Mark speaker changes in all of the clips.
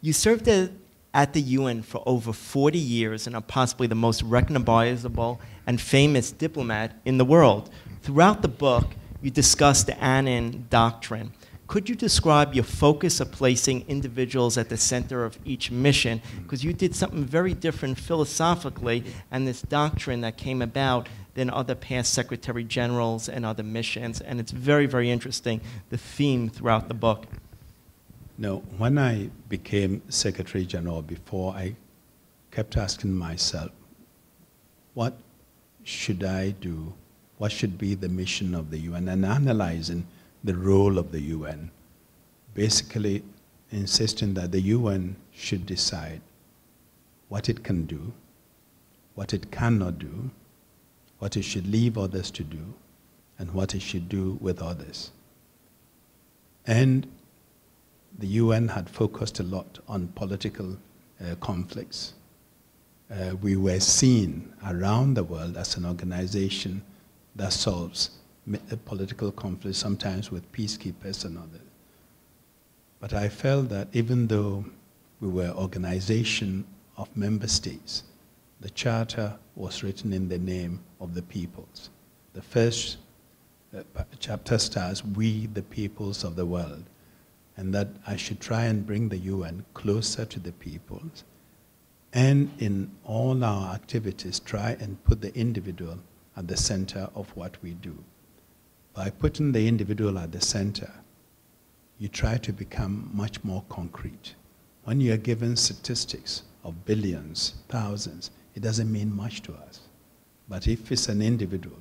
Speaker 1: You served at the UN for over 40 years and are possibly the most recognizable and famous diplomat in the world. Throughout the book, you discuss the Annan Doctrine. Could you describe your focus of placing individuals at the center of each mission? Because you did something very different philosophically, and this doctrine that came about than other past secretary-generals and other missions, and it's very, very interesting, the theme throughout the book.
Speaker 2: No, when I became Secretary-General, before, I kept asking myself, what should I do? What should be the mission of the UN? And analyzing the role of the UN, basically insisting that the UN should decide what it can do, what it cannot do, what it should leave others to do, and what it should do with others. And the UN had focused a lot on political conflicts. We were seen around the world as an organization that solves political conflicts, sometimes with peacekeepers and others. But I felt that even though we were an organization of member states, the charter was written in the name of the peoples. The first chapter starts, "We, the peoples of the world," and that I should try and bring the UN closer to the peoples, and in all our activities try and put the individual at the center of what we do. By putting the individual at the center, you try to become much more concrete. When you are given statistics of billions, thousands, it doesn't mean much to us. But if it's an individual,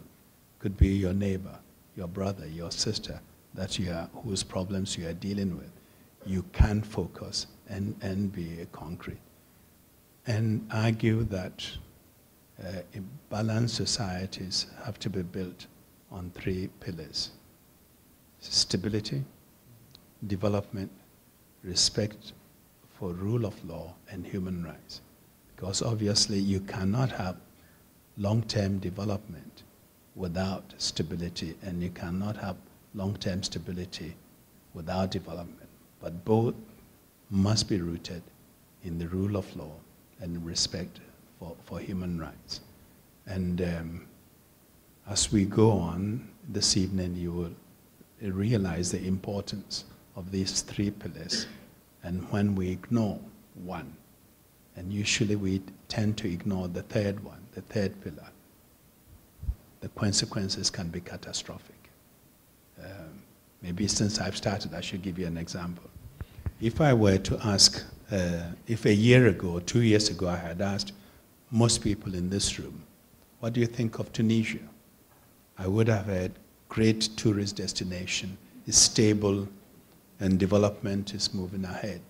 Speaker 2: could be your neighbor, your brother, your sister, whose problems you are dealing with, you can focus and be concrete. And argue that balanced societies have to be built on 3 pillars: stability, development, respect for rule of law, and human rights. Because obviously you cannot have long-term development without stability, and you cannot have long-term stability without development. But both must be rooted in the rule of law and respect for human rights. And as we go on this evening, you will realize the importance of these 3 pillars. And when we ignore one, and usually we tend to ignore the third one, the third pillar, the consequences can be catastrophic. Maybe since I've started, I should give you an example. If I were to ask, if a year ago, or 2 years ago, I had asked most people in this room, what do you think of Tunisia? I would have had great tourist destination, it's stable, and development is moving ahead.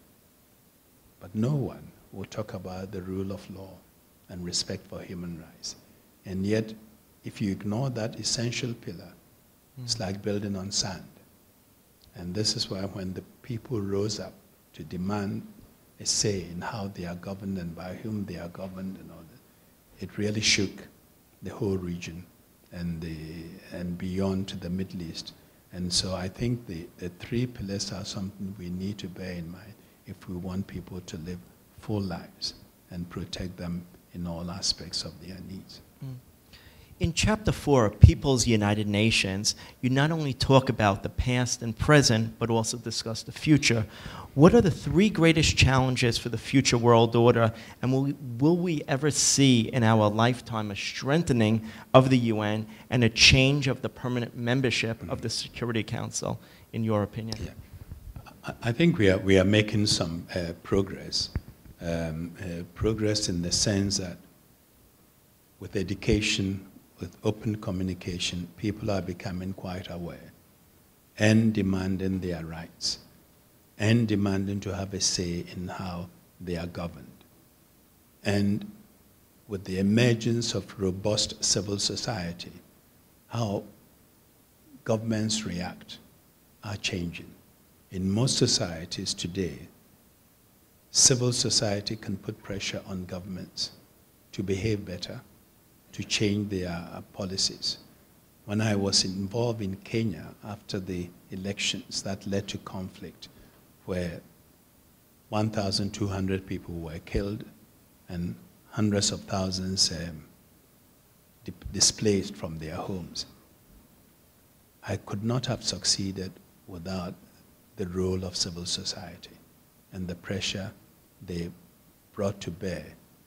Speaker 2: But no one will talk about the rule of law and respect for human rights. And yet, if you ignore that essential pillar, it's like building on sand. And this is why when the people rose up to demand a say in how they are governed and by whom they are governed and all that, it really shook the whole region and beyond to the Middle East. And so I think the 3 pillars are something we need to bear in mind if we want people to live full lives and protect them in all aspects of their needs.
Speaker 1: In Chapter 4 of People's United Nations, you not only talk about the past and present, but also discuss the future. What are the 3 greatest challenges for the future world order, and will we ever see in our lifetime a strengthening of the UN and a change of the permanent membership of the Security Council, in your opinion?
Speaker 2: Yeah. I think we are making some progress. Progress in the sense that with education, with open communication, people are becoming quite aware and demanding their rights and demanding to have a say in how they are governed. And with the emergence of robust civil society, how governments react are changing. In most societies today, civil society can put pressure on governments to behave better, to change their policies. When I was involved in Kenya after the elections that led to conflict, where 1,200 people were killed and hundreds of thousands displaced from their homes. I could not have succeeded without the role of civil society and the pressure they brought to bear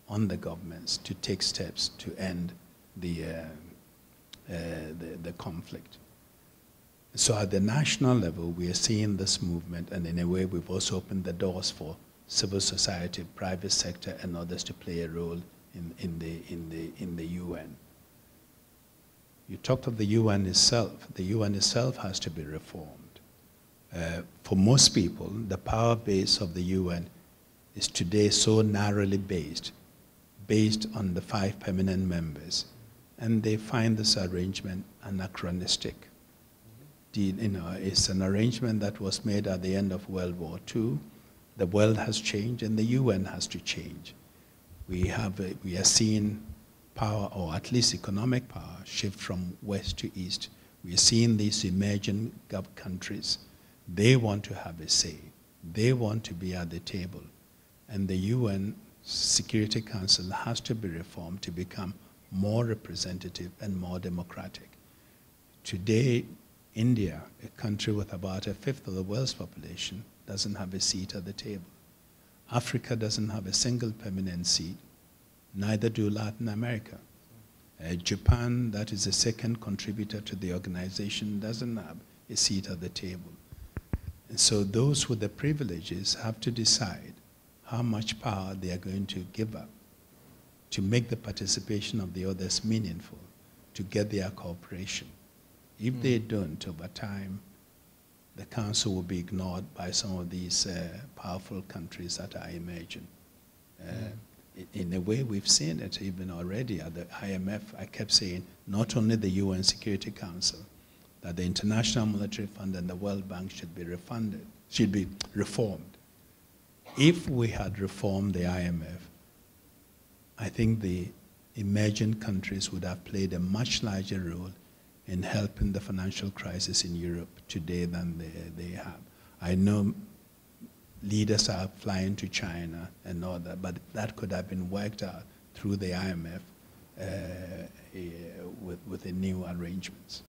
Speaker 2: on the governments to take steps to end the conflict. So at the national level, we are seeing this movement, and in a way we've also opened the doors for civil society, private sector, and others to play a role in the UN. You talked of the UN itself. The UN itself has to be reformed. For most people, the power base of the UN is today so narrowly based on the 5 permanent members, and they find this arrangement anachronistic. It's an arrangement that was made at the end of World War II. The world has changed, and the UN has to change. We are seeing power, or at least economic power, shift from west to east. We are seeing these emerging countries. They want to have a say. They want to be at the table. And the UN Security Council has to be reformed to become more representative and more democratic. Today, India, a country with about 1/5 of the world's population, doesn't have a seat at the table. Africa doesn't have a single permanent seat. Neither do Latin America. Japan, that is the second contributor to the organization, doesn't have a seat at the table. And so those with the privileges have to decide how much power they are going to give up to make the participation of the others meaningful, to get their cooperation. If they don't, over time, the council will be ignored by some of these powerful countries that are emerging. In a way, we've seen it even already at the IMF. I kept saying, not only the UN Security Council, that the International Monetary Fund and the World Bank should be reformed. If we had reformed the IMF, I think the emerging countries would have played a much larger role in helping the financial crisis in Europe today than they have. I know leaders are flying to China and all that, but that could have been worked out through the IMF with the new arrangements.